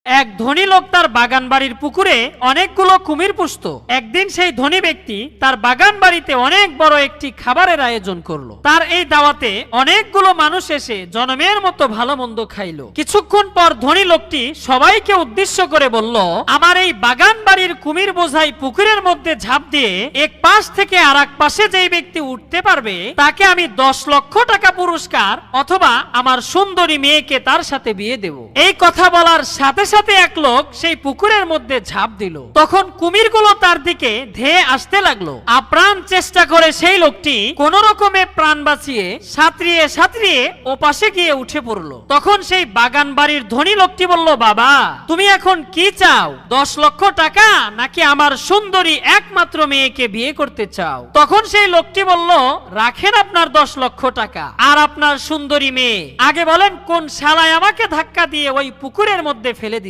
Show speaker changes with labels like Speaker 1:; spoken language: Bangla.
Speaker 1: এক ধনী লোক তার বাগান বাড়ির পুকুরে অনেকগুলো কুমির পুষত। একদিন সেই ধনী ব্যক্তি তার বাগান বাড়িতে অনেক বড় একটি খাবারের আয়োজন করলো। তার এই দাওয়াতে অনেকগুলো মানুষ এসে জনমের মতো ভালো মন্দ খাইলো। কিছুক্ষণ পর ধনী লোকটি সবাইকে উদ্দেশ্য করে বলল, আমার এই বাগান বাড়ির কুমির বোঝাই পুকুরের মধ্যে ঝাঁপ দিয়ে এক পাশ থেকে আর এক পাশে যেই ব্যক্তি উঠতে পারবে তাকে আমি 10 লক্ষ টাকা পুরস্কার অথবা আমার সুন্দরী মেয়েকে তার সাথে বিয়ে দেব। এই কথা বলার সাথে সাথে এক লোক সেই পুকুরের মধ্যে ঝাঁপ দিল। তখন কুমিরগুলো তার দিকে ধেয়ে আসতে লাগলো। আপ্রাণ চেষ্টা করে সেই লোকটি কোন রকমে প্রাণ বাঁচিয়ে সাঁতরিয়ে সাঁতরিয়ে ওপাশে গিয়ে উঠে পড়লো। তখন সেই বাগান বাড়ির ধনী লোকটি বলল, বাবা তুমি এখন কি চাও, 10 লক্ষ টাকা নাকি আমার সুন্দরী একমাত্র মেয়েকে বিয়ে করতে চাও? তখন সেই লোকটি বলল, রাখেন আপনার 10 লক্ষ টাকা আর আপনার সুন্দরী মেয়ে। আগে বলেন কোন শালায় আমাকে ধাক্কা দিয়ে ওই পুকুরের মধ্যে ফেলে